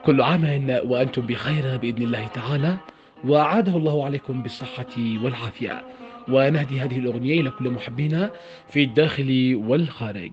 كل عام وأنتم بخير بإذن الله تعالى، وأعاده الله عليكم بالصحة والعافية. ونهدي هذه الأغنية إلى كل محبينا في الداخل والخارج.